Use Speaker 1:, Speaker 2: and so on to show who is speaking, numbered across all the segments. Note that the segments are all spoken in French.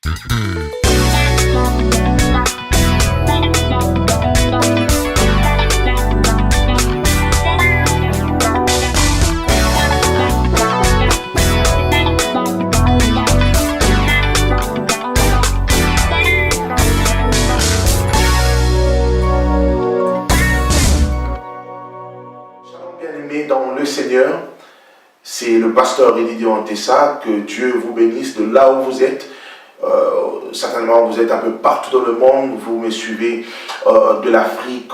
Speaker 1: Dans le Seigneur, c'est le pasteur Elidio Antessa. Que Dieu vous bénisse de là où vous êtes. Certainement vous êtes un peu partout dans le monde, vous me suivez de l'Afrique,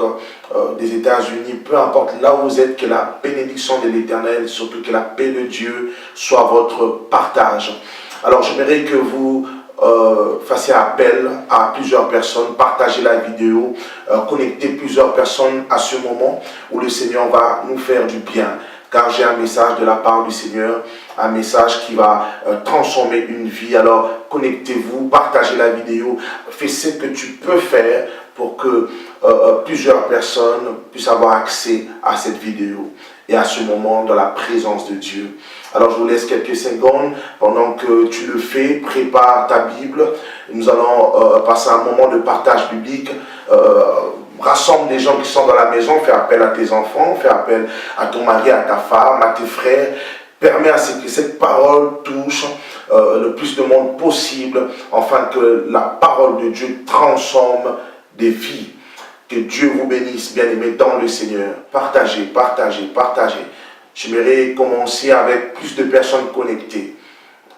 Speaker 1: des États-Unis, peu importe là où vous êtes, que la bénédiction de l'Éternel, surtout que la paix de Dieu soit votre partage. Alors j'aimerais que vous fassiez appel à plusieurs personnes, partagez la vidéo, connectez plusieurs personnes à ce moment où le Seigneur va nous faire du bien. Car j'ai un message de la part du Seigneur, un message qui va transformer une vie. Alors connectez-vous, partagez la vidéo, fais ce que tu peux faire pour que plusieurs personnes puissent avoir accès à cette vidéo et à ce moment dans la présence de Dieu. Alors je vous laisse quelques secondes pendant que tu le fais, prépare ta Bible. Nous allons passer un moment de partage biblique. Rassemble les gens qui sont dans la maison, fais appel à tes enfants, fais appel à ton mari, à ta femme, à tes frères. Permets à ce que cette parole touche le plus de monde possible, afin que la parole de Dieu transforme des vies. Que Dieu vous bénisse, bien-aimés dans le Seigneur. Partagez, partagez, partagez. J'aimerais commencer avec plus de personnes connectées.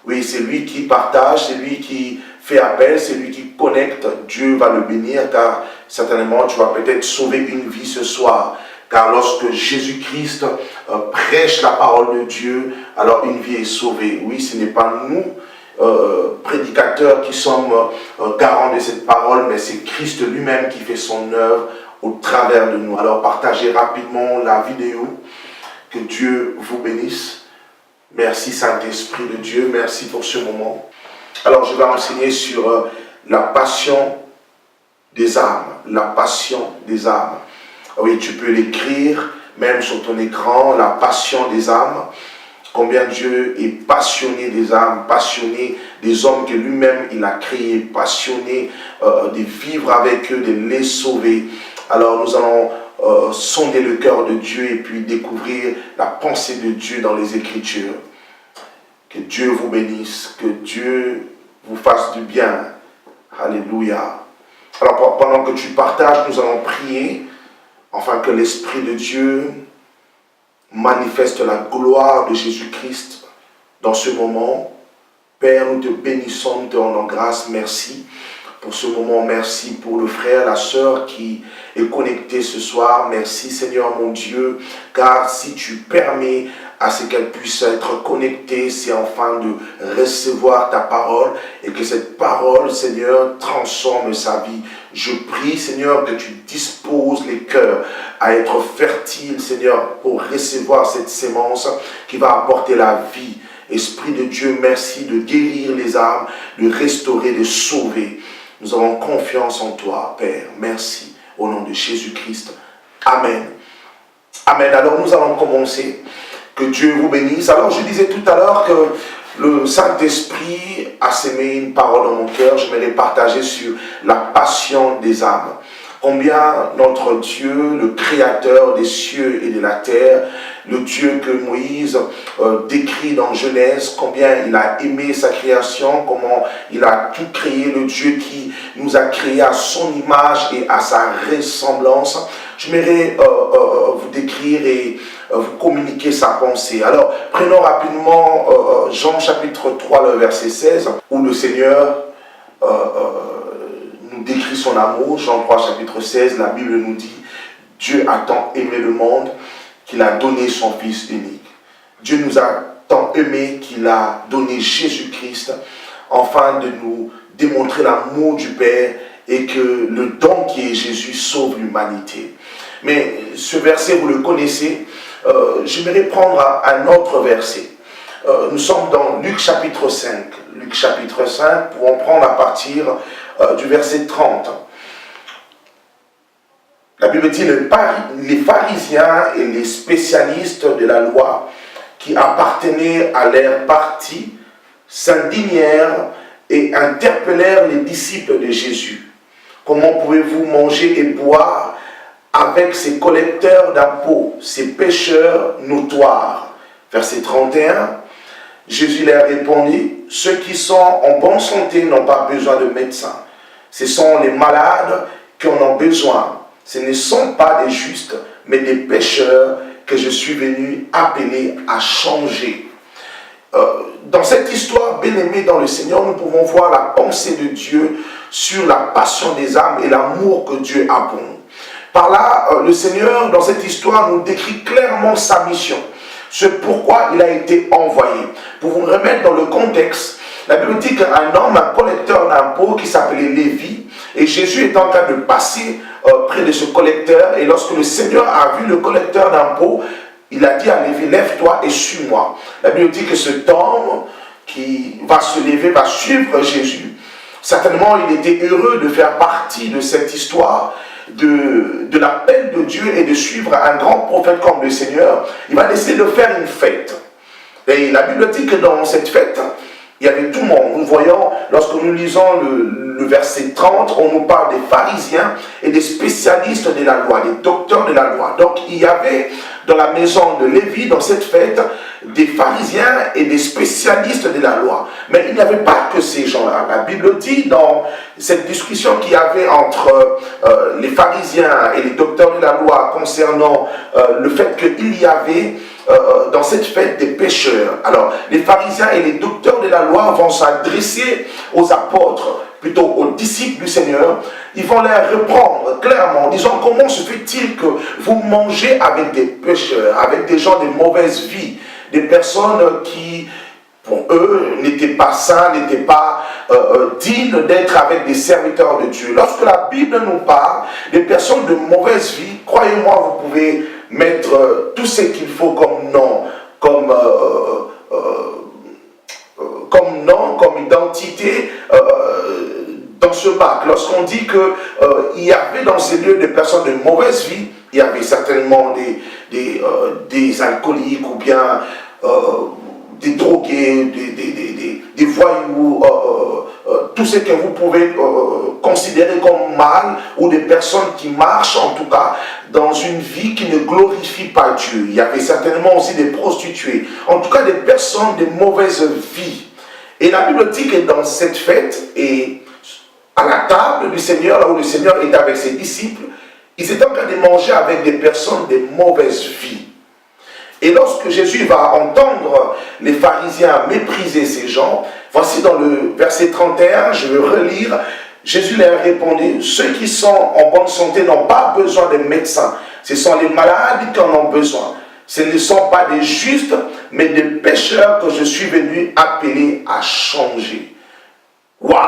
Speaker 1: Oui, c'est lui qui partage, c'est lui qui fait appel, c'est lui qui connecte. Dieu va le bénir, car certainement tu vas peut-être sauver une vie ce soir. Car lorsque Jésus-Christ prêche la parole de Dieu, alors une vie est sauvée. Oui, ce n'est pas nous, prédicateurs, qui sommes garants de cette parole, mais c'est Christ lui-même qui fait son œuvre au travers de nous. Alors partagez rapidement la vidéo. Que Dieu vous bénisse. Merci Saint-Esprit de Dieu, merci pour ce moment. Alors je vais enseigner sur la passion des âmes. La passion des âmes. Oui, tu peux l'écrire même sur ton écran, la passion des âmes. Combien Dieu est passionné des âmes, passionné des hommes que lui-même il a créés, passionné de vivre avec eux, de les sauver. Alors nous allons sonder le cœur de Dieu et puis découvrir la pensée de Dieu dans les Écritures. Que Dieu vous bénisse, que Dieu vous fasse du bien. Alléluia. Alors pendant que tu partages, nous allons prier, afin que l'Esprit de Dieu manifeste la gloire de Jésus-Christ dans ce moment. Père, nous te bénissons, nous te rendons grâce, merci pour ce moment, merci pour le frère, la sœur qui est connecté ce soir. Merci Seigneur mon Dieu, car si tu permets à ce qu'elle puisse être connectée, c'est enfin de recevoir ta parole et que cette parole, Seigneur, transforme sa vie. Je prie, Seigneur, que tu disposes les cœurs à être fertiles, Seigneur, pour recevoir cette sémence qui va apporter la vie. Esprit de Dieu, merci de guérir les âmes, de restaurer, de sauver. Nous avons confiance en toi, Père. Merci. Au nom de Jésus-Christ. Amen. Amen. Alors nous allons commencer. Que Dieu vous bénisse. Alors je disais tout à l'heure que le Saint-Esprit a sémé une parole dans mon cœur. Je vais les partager sur la passion des âmes. Combien notre Dieu, le Créateur des cieux et de la terre, le Dieu que Moïse décrit dans Genèse, combien il a aimé sa création, comment il a tout créé, le Dieu qui nous a créés à son image et à sa ressemblance. J'aimerais vous décrire et vous communiquer sa pensée. Alors, prenons rapidement Jean chapitre 3, le verset 16, où le Seigneur nous décrit son amour. Jean 3, chapitre 16, la Bible nous dit « Dieu a tant aimé le monde qu'il a donné son Fils unique. » Dieu nous a tant aimé qu'il a donné Jésus-Christ, afin de nous démontrer l'amour du Père et que le don qui est Jésus sauve l'humanité. Mais ce verset, vous le connaissez. J'aimerais prendre un autre verset. Nous sommes dans Luc chapitre 5. Luc chapitre 5, pour en prendre à partir du verset 30. La Bible dit, les pharisiens et les spécialistes de la loi qui appartenaient à leur parti s'indignèrent et interpellèrent les disciples de Jésus. Comment pouvez-vous manger et boire avec ces collecteurs d'impôts, ces pécheurs notoires? Verset 31, Jésus leur répondit, ceux qui sont en bonne santé n'ont pas besoin de médecins. Ce sont les malades qui en ont besoin. Ce ne sont pas des justes, mais des pécheurs que je suis venu appeler à changer. Dans cette histoire, bien-aimée dans le Seigneur, nous pouvons voir la pensée de Dieu sur la passion des âmes et l'amour que Dieu a pour nous. Par là, le Seigneur, dans cette histoire, nous décrit clairement sa mission. C'est pourquoi il a été envoyé. Pour vous remettre dans le contexte, la Bible dit qu'un homme, un collecteur d'impôts qui s'appelait Lévi, et Jésus est en train de passer près de ce collecteur, et lorsque le Seigneur a vu le collecteur d'impôts, il a dit à Lévi, lève-toi et suis-moi. La Bible dit que cet homme qui va se lever, va suivre Jésus. Certainement, il était heureux de faire partie de cette histoire, de l'appel de Dieu et de suivre un grand prophète comme le Seigneur. Il va décider de faire une fête. Et la Bible dit que dans cette fête, il y avait tout le monde. Nous voyons, lorsque nous lisons le verset 30, on nous parle des pharisiens et des spécialistes de la loi, des docteurs de la loi. Donc il y avait dans la maison de Lévi, dans cette fête, des pharisiens et des spécialistes de la loi. Mais il n'y avait pas que ces gens-là. La Bible dit dans cette discussion qu'il y avait entre les pharisiens et les docteurs de la loi concernant le fait qu'il y avait dans cette fête des pécheurs. Alors, les pharisiens et les docteurs de la loi vont s'adresser aux apôtres, plutôt aux disciples du Seigneur. Ils vont les reprendre clairement en disant, comment se fait-il que vous mangez avec des pécheurs, avec des gens de mauvaise vie, des personnes qui, pour eux, n'étaient pas saints, n'étaient pas dignes d'être avec des serviteurs de Dieu. Lorsque la Bible nous parle des personnes de mauvaise vie, croyez-moi, vous pouvez mettre tout ce qu'il faut comme nom, comme nom, comme identité dans ce bac. Lorsqu'on dit qu'il y avait dans ces lieux des personnes de mauvaise vie, il y avait certainement des alcooliques ou bien des drogués, des voyous, tout ce que vous pouvez considérer comme mal, ou des personnes qui marchent en tout cas dans une vie qui ne glorifie pas Dieu. Il y avait certainement aussi des prostituées, en tout cas des personnes de mauvaise vie. Et la Bible dit que dans cette fête, et à la table du Seigneur, là où le Seigneur est avec ses disciples, ils étaient en train de manger avec des personnes de mauvaise vie. Et lorsque Jésus va entendre les pharisiens mépriser ces gens, voici dans le verset 31, je vais relire, Jésus leur répondit, ceux qui sont en bonne santé n'ont pas besoin de médecins, ce sont les malades qui en ont besoin. Ce ne sont pas des justes, mais des pécheurs que je suis venu appeler à changer. Waouh!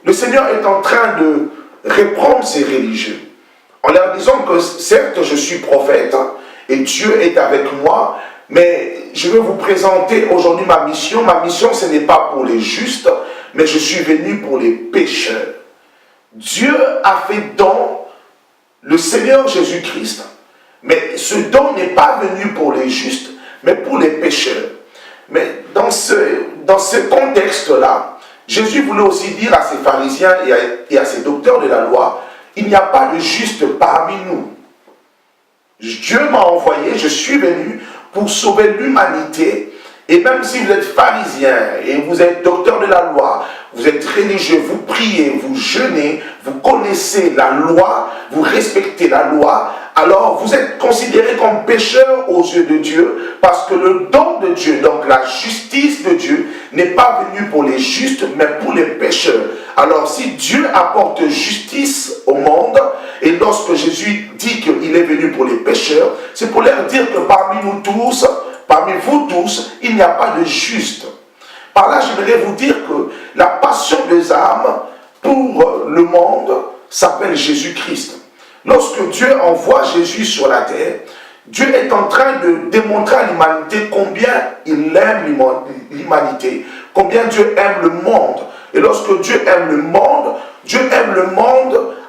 Speaker 1: Le Seigneur est en train de reprendre ces religieux, en leur disant que certes je suis prophète, et Dieu est avec moi, mais je vais vous présenter aujourd'hui ma mission. Ma mission, ce n'est pas pour les justes, mais je suis venu pour les pécheurs. Dieu a fait don le Seigneur Jésus-Christ, mais ce don n'est pas venu pour les justes, mais pour les pécheurs. Mais dans ce contexte-là, Jésus voulait aussi dire à ces pharisiens et à ces docteurs de la loi, il n'y a pas de juste parmi nous. Dieu m'a envoyé, je suis venu pour sauver l'humanité. Et même si vous êtes pharisien et vous êtes docteur de la loi, vous êtes religieux, vous priez, vous jeûnez, vous connaissez la loi, vous respectez la loi, alors vous êtes considérés comme pécheurs aux yeux de Dieu, parce que le don de Dieu, donc la justice de Dieu, n'est pas venu pour les justes, mais pour les pécheurs. Alors si Dieu apporte justice au monde, et lorsque Jésus dit qu'il est venu pour les pécheurs, c'est pour leur dire que parmi nous tous, parmi vous tous, il n'y a pas de juste. Par là, j'aimerais vous dire que la passion des âmes pour le monde s'appelle Jésus-Christ. Lorsque Dieu envoie Jésus sur la terre, Dieu est en train de démontrer à l'humanité combien il aime l'humanité, combien Dieu aime le monde. Et lorsque Dieu aime le monde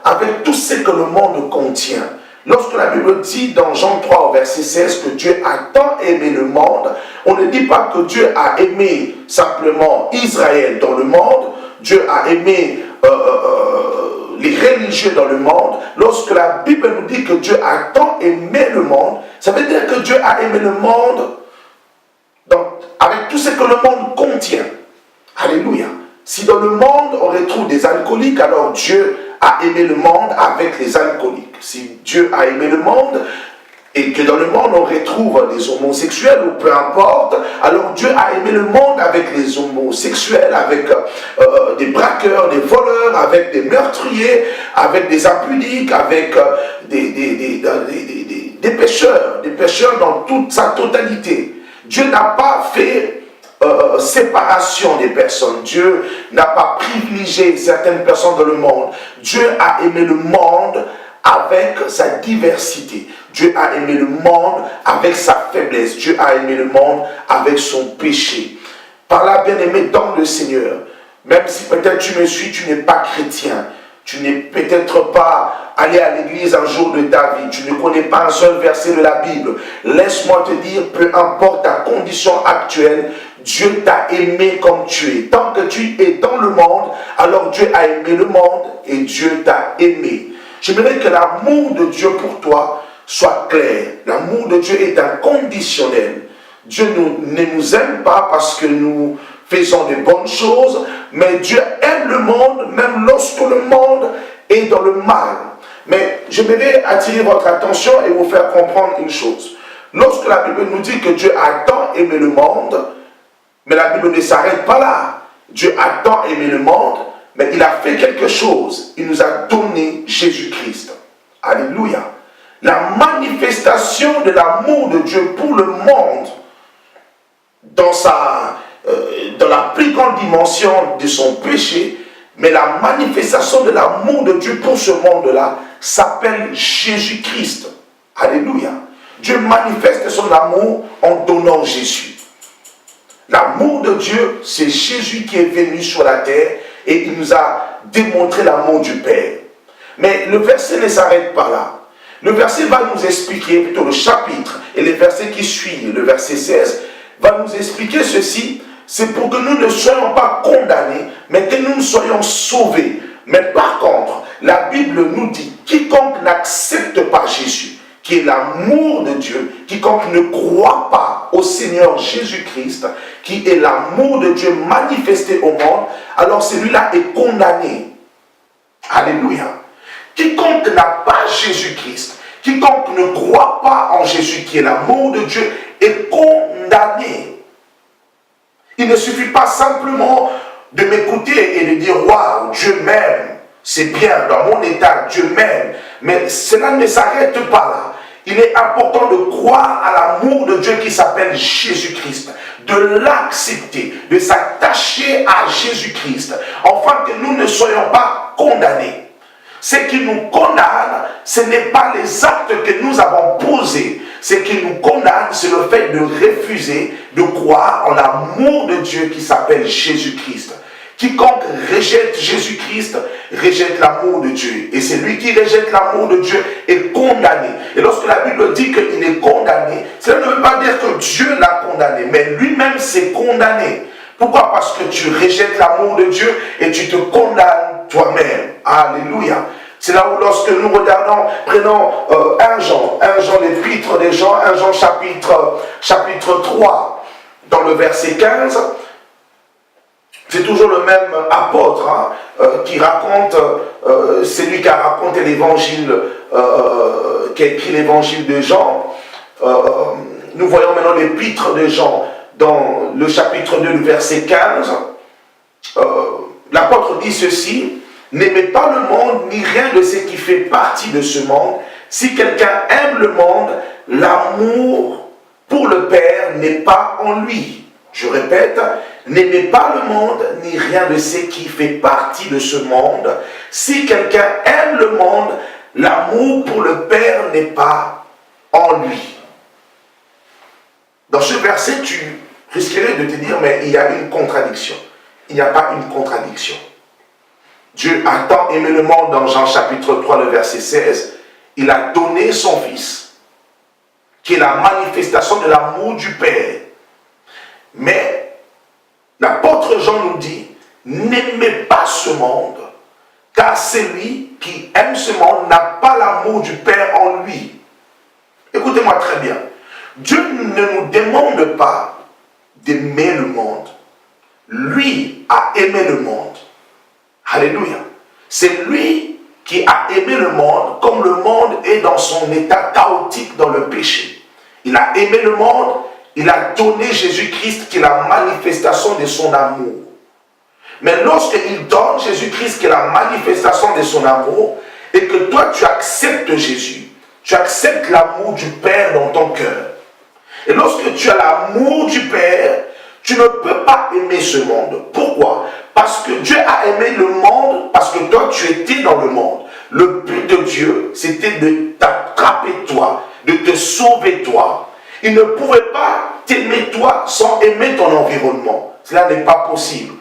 Speaker 1: avec tout ce que le monde contient. Lorsque la Bible dit dans Jean 3 au verset 16 que Dieu a tant aimé le monde, on ne dit pas que Dieu a aimé simplement Israël dans le monde. Dieu a aimé les religieux dans le monde, lorsque la Bible nous dit que Dieu a tant aimé le monde, ça veut dire que Dieu a aimé le monde avec tout ce que le monde contient. Alléluia. Si dans le monde on retrouve des alcooliques, alors Dieu a aimé le monde avec les alcooliques. Si Dieu a aimé le monde et que dans le monde on retrouve des homosexuels ou peu importe, alors Dieu a aimé le monde avec les homosexuels, avec des braqueurs, des voleurs, avec des meurtriers, avec des impudiques, avec des pécheurs dans toute sa totalité. Dieu n'a pas fait séparation des personnes. Dieu n'a pas privilégié certaines personnes dans le monde. Dieu a aimé le monde avec sa diversité. Dieu a aimé le monde avec sa faiblesse. Dieu a aimé le monde avec son péché. Par là, bien-aimé dans le Seigneur, même si peut-être tu me suis, tu n'es pas chrétien, tu n'es peut-être pas allé à l'église un jour de ta vie, tu ne connais pas un seul verset de la Bible, laisse-moi te dire, peu importe ta condition actuelle, Dieu t'a aimé comme tu es. Tant que tu es dans le monde, alors Dieu a aimé le monde et Dieu t'a aimé. J'aimerais que l'amour de Dieu pour toi soit clair. L'amour de Dieu est inconditionnel. Dieu ne nous aime pas parce que nous faisons de bonnes choses, mais Dieu aime le monde même lorsque le monde est dans le mal. Mais j'aimerais attirer votre attention et vous faire comprendre une chose. Lorsque la Bible nous dit que Dieu a tant aimé le monde, mais la Bible ne s'arrête pas là. Dieu a tant aimé le monde, mais il a fait quelque chose. Il nous a donné Jésus-Christ. Alléluia. La manifestation de l'amour de Dieu pour le monde, dans la plus grande dimension de son péché, mais la manifestation de l'amour de Dieu pour ce monde-là s'appelle Jésus-Christ. Alléluia. Dieu manifeste son amour en donnant Jésus. L'amour de Dieu, c'est Jésus qui est venu sur la terre et il nous a démontré l'amour du Père. Mais le verset ne s'arrête pas là. Le verset va nous expliquer, plutôt le chapitre et les versets qui suivent, le verset 16, va nous expliquer ceci. C'est pour que nous ne soyons pas condamnés, mais que nous soyons sauvés. Mais par contre, la Bible nous dit, quiconque n'accepte pas Jésus, qui est l'amour de Dieu, quiconque ne croit pas au Seigneur Jésus-Christ, qui est l'amour de Dieu manifesté au monde, alors celui-là est condamné. Alléluia. Quiconque n'a pas Jésus-Christ, quiconque ne croit pas en Jésus, qui est l'amour de Dieu, est condamné. Il ne suffit pas simplement de m'écouter et de dire « Waouh, Dieu m'aime, c'est bien, dans mon état, Dieu m'aime ». Mais cela ne s'arrête pas là. Il est important de croire à l'amour de Dieu qui s'appelle Jésus-Christ, de l'accepter, de s'attacher à Jésus-Christ, afin que nous ne soyons pas condamnés. Ce qui nous condamne, ce n'est pas les actes que nous avons posés. Ce qui nous condamne, c'est le fait de refuser de croire en l'amour de Dieu qui s'appelle Jésus-Christ. Quiconque rejette Jésus-Christ, rejette l'amour de Dieu. Et celui qui rejette l'amour de Dieu est condamné. Et lorsque la Bible dit qu'il est condamné, cela ne veut pas dire que Dieu l'a condamné, mais lui-même s'est condamné. Pourquoi? Parce que tu rejettes l'amour de Dieu et tu te condamnes toi-même. Alléluia. C'est là où lorsque nous regardons, prenons 1 Jean, l'épître de Jean, 1 Jean chapitre 3, dans le verset 15, c'est toujours le même apôtre qui raconte, c'est lui qui a raconté l'évangile, qui a écrit l'évangile de Jean. Nous voyons maintenant l'épître de Jean dans le chapitre 2, le verset 15. L'apôtre dit ceci: n'aimez pas le monde, ni rien de ce qui fait partie de ce monde. Si quelqu'un aime le monde, l'amour pour le Père n'est pas en lui. Je répète, n'aimez pas le monde, ni rien de ce qui fait partie de ce monde. Si quelqu'un aime le monde, l'amour pour le Père n'est pas en lui. Dans ce verset, tu risquerais de te dire, mais il y a une contradiction. Il n'y a pas une contradiction. Dieu a tant aimé le monde dans Jean chapitre 3, le verset 16. Il a donné son Fils, qui est la manifestation de l'amour du Père. Mais l'apôtre Jean nous dit n'aimez pas ce monde, car celui qui aime ce monde n'a pas l'amour du Père en lui. Écoutez-moi très bien. Dieu ne nous demande pas d'aimer le monde. Lui a aimé le monde. Alléluia. C'est lui qui a aimé le monde comme le monde est dans son état chaotique dans le péché. Il a aimé le monde, il a donné Jésus-Christ qui est la manifestation de son amour. Mais lorsqu'il donne Jésus-Christ qui est la manifestation de son amour, et que toi tu acceptes Jésus, tu acceptes l'amour du Père dans ton cœur. Et lorsque tu as l'amour du Père, tu ne peux pas aimer ce monde. Pourquoi? Parce que Dieu a aimé le monde, parce que toi tu étais dans le monde. Le but de Dieu, c'était de t'attraper toi, de te sauver toi. Il ne pouvait pas t'aimer toi sans aimer ton environnement. Cela n'est pas possible.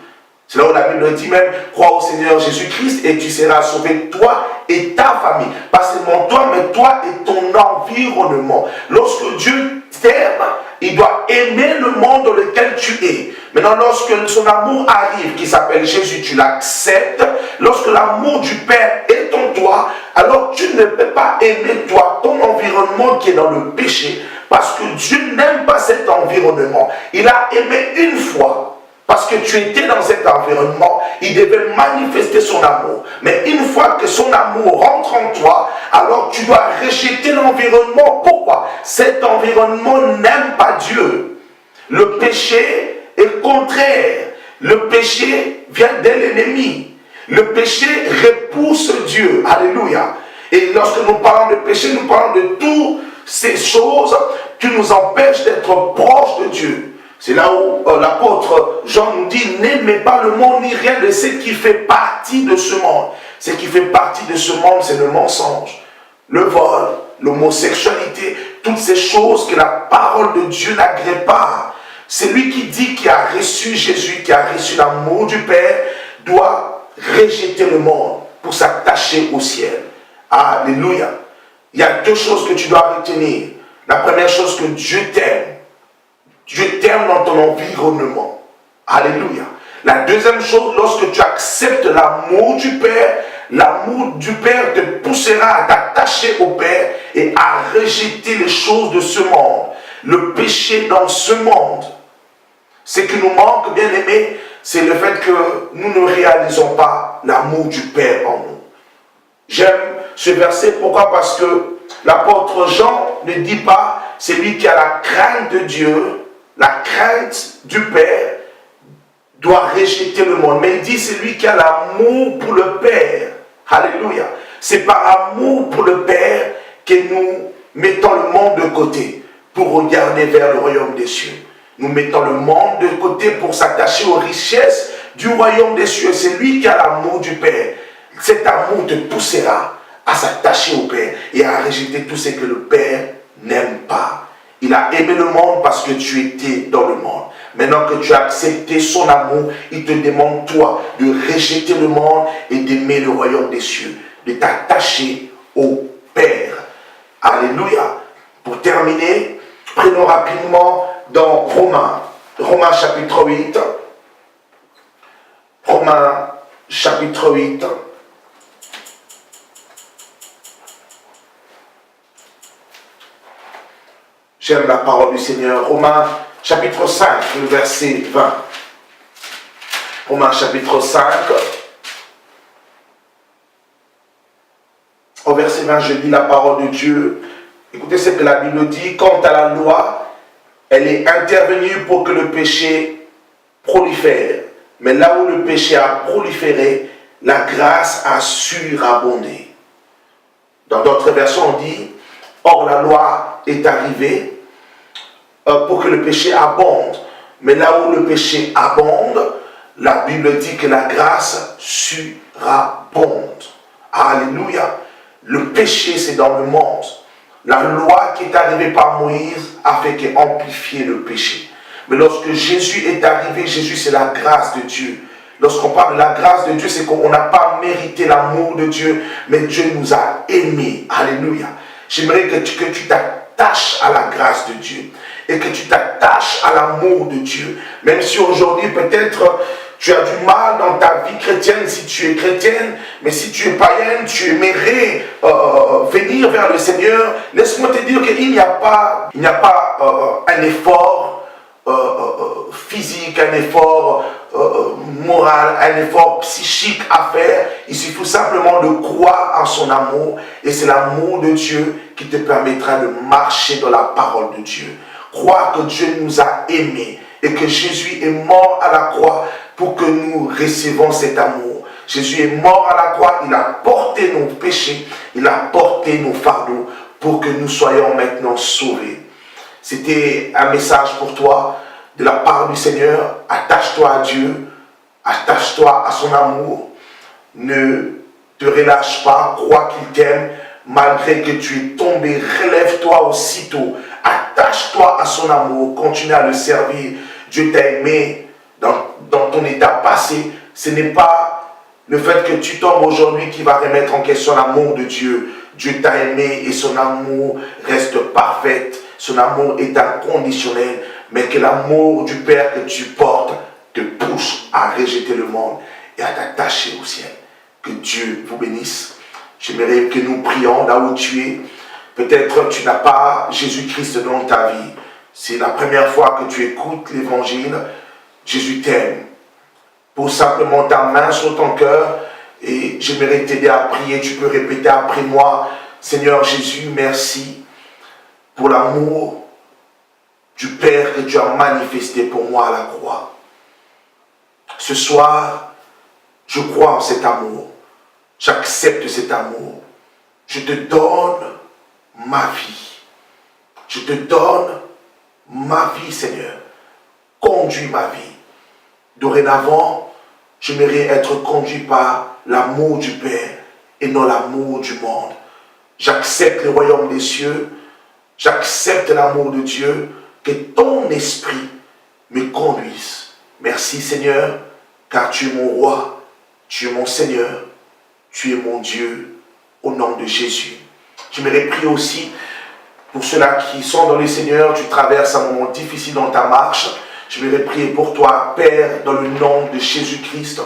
Speaker 1: C'est là où la Bible dit même, crois au Seigneur Jésus-Christ et tu seras sauvé, toi et ta famille. Pas seulement toi, mais toi et ton environnement. Lorsque Dieu t'aime, il doit aimer le monde dans lequel tu es. Maintenant, lorsque son amour arrive, qui s'appelle Jésus, tu l'acceptes. Lorsque l'amour du Père est en toi, alors tu ne peux pas aimer toi, ton environnement qui est dans le péché, parce que Dieu n'aime pas cet environnement. Il a aimé une fois. Parce que tu étais dans cet environnement, il devait manifester son amour. Mais une fois que son amour rentre en toi, alors tu dois rejeter l'environnement. Pourquoi? Cet environnement n'aime pas Dieu. Le péché est contraire. Le péché vient de l'ennemi. Le péché repousse Dieu. Alléluia. Et lorsque nous parlons de péché, nous parlons de toutes ces choses qui nous empêchent d'être proches de Dieu. C'est là où l'apôtre Jean nous dit, n'aimez pas le monde ni rien de ce qui fait partie de ce monde. Ce qui fait partie de ce monde, c'est le mensonge, le vol, l'homosexualité, toutes ces choses que la parole de Dieu n'agrée pas. Celui qui dit qu'il a reçu Jésus, qui a reçu l'amour du Père, doit rejeter le monde pour s'attacher au ciel. Alléluia. Il y a deux choses que tu dois retenir. La première chose, que Dieu t'aime. Dieu t'aime dans ton environnement. Alléluia. La deuxième chose, lorsque tu acceptes l'amour du Père te poussera à t'attacher au Père et à rejeter les choses de ce monde. Le péché dans ce monde. Ce qui nous manque, bien aimé, c'est le fait que nous ne réalisons pas l'amour du Père en nous. J'aime ce verset, pourquoi? Parce que l'apôtre Jean ne dit pas, c'est lui qui a la crainte de Dieu, la crainte du Père doit rejeter le monde. Mais il dit, c'est lui qui a l'amour pour le Père. Alléluia. C'est par amour pour le Père que nous mettons le monde de côté pour regarder vers le royaume des cieux. Nous mettons le monde de côté pour s'attacher aux richesses du royaume des cieux. C'est lui qui a l'amour du Père. Cet amour te poussera à s'attacher au Père et à rejeter tout ce que le Père n'aime pas. Il a aimé le monde parce que tu étais dans le monde. Maintenant que tu as accepté son amour, il te demande, toi, de rejeter le monde et d'aimer le royaume des cieux, de t'attacher au Père. Alléluia. Pour terminer, prenons rapidement dans Romains chapitre 8. Romains chapitre 8. J'aime la parole du Seigneur. Romains chapitre 5, le verset 20. Romains chapitre 5. Au verset 20, je lis la parole de Dieu. Écoutez ce que la Bible dit. Quant à la loi, elle est intervenue pour que le péché prolifère. Mais là où le péché a proliféré, la grâce a surabondé. Dans d'autres versions, on dit, or la loi est arrivée pour que le péché abonde. Mais là où le péché abonde, la Bible dit que la grâce surabonde. Alléluia. Le péché, c'est dans le monde. La loi qui est arrivée par Moïse a fait qu'amplifier le péché. Mais lorsque Jésus est arrivé, Jésus, c'est la grâce de Dieu. Lorsqu'on parle de la grâce de Dieu, c'est qu'on n'a pas mérité l'amour de Dieu, mais Dieu nous a aimés. Alléluia. J'aimerais que tu t'attaches à la grâce de Dieu et que tu t'attaches à l'amour de Dieu. Même si aujourd'hui, peut-être, Tu as du mal dans ta vie chrétienne si tu es chrétienne, mais si tu es païenne, tu aimerais venir vers le Seigneur. Laisse-moi te dire qu'il n'y a pas, un effort physique, un effort moral, un effort psychique à faire. Il suffit simplement de croire en son amour, et c'est l'amour de Dieu qui te permettra de marcher dans la parole de Dieu. Croire que Dieu nous a aimés et que Jésus est mort à la croix pour que nous recevions cet amour. Jésus est mort à la croix, il a porté nos péchés, il a porté nos fardeaux pour que nous soyons maintenant sauvés. C'était un message pour toi de la part du Seigneur. Attache-toi à Dieu, attache-toi à son amour. Ne te relâche pas, crois qu'il t'aime. Malgré que tu es tombé, relève-toi aussitôt. Attache-toi à son amour, continue à le servir. Dieu t'a aimé dans ton état passé. Ce n'est pas le fait que tu tombes aujourd'hui qui va remettre en question l'amour de Dieu. Dieu t'a aimé et son amour reste parfait. Son amour est inconditionnel. Mais que l'amour du Père que tu portes te pousse à rejeter le monde et à t'attacher au ciel. Que Dieu vous bénisse. J'aimerais que nous prions là où tu es. Peut-être tu n'as pas Jésus-Christ dans ta vie. C'est la première fois que tu écoutes l'évangile. Jésus t'aime. Pose simplement ta main sur ton cœur et j'aimerais t'aider à prier. Tu peux répéter après moi. Seigneur Jésus, merci pour l'amour du Père que tu as manifesté pour moi à la croix. Ce soir, je crois en cet amour. J'accepte cet amour. Je te donne ma vie. Je te donne ma vie, Seigneur. Conduis ma vie. Dorénavant, j'aimerais être conduit par l'amour du Père et non l'amour du monde. J'accepte le royaume des cieux. J'accepte l'amour de Dieu. Que ton esprit me conduise. Merci, Seigneur, car tu es mon roi, tu es mon Seigneur, tu es mon Dieu, au nom de Jésus. J'aimerais prier aussi pour ceux-là qui sont dans le Seigneur. Tu traverses un moment difficile dans ta marche. J'aimerais prier pour toi, Père, dans le nom de Jésus-Christ.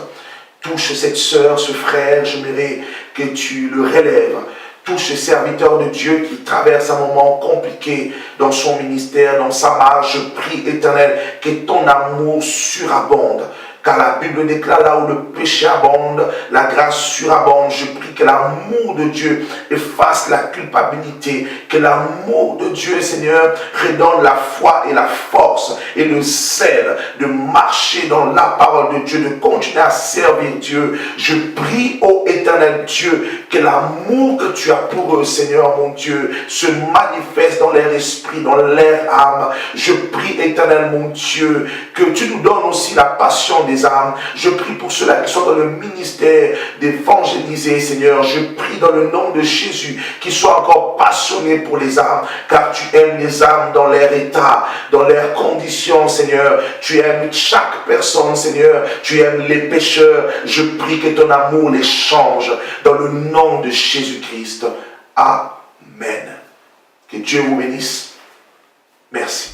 Speaker 1: Touche cette sœur, ce frère. J'aimerais que tu le relèves. Touche ce serviteur de Dieu qui traverse un moment compliqué dans son ministère, dans sa marche. Je prie, Éternel, que ton amour surabonde. Car la Bible déclare là où le péché abonde, la grâce surabonde. Je prie que l'amour de Dieu efface la culpabilité. Que l'amour de Dieu, Seigneur, redonne la foi et la force et le zèle de marcher dans la parole de Dieu, de continuer à servir Dieu. Je prie, ô éternel Dieu, que l'amour que tu as pour eux, Seigneur mon Dieu, se manifeste dans leur esprit, dans leur âme. Je prie, éternel mon Dieu, que tu nous donnes aussi la passion des âmes. Je prie pour ceux-là qui sont dans le ministère d'évangéliser, Seigneur. Je prie dans le nom de Jésus qu'ils soient encore passionnés pour les âmes, car tu aimes les âmes dans leur état, dans leurs conditions, Seigneur. Tu aimes chaque personne, Seigneur. Tu aimes les pécheurs. Je prie que ton amour les change dans le nom de Jésus-Christ. Amen. Que Dieu vous bénisse. Merci.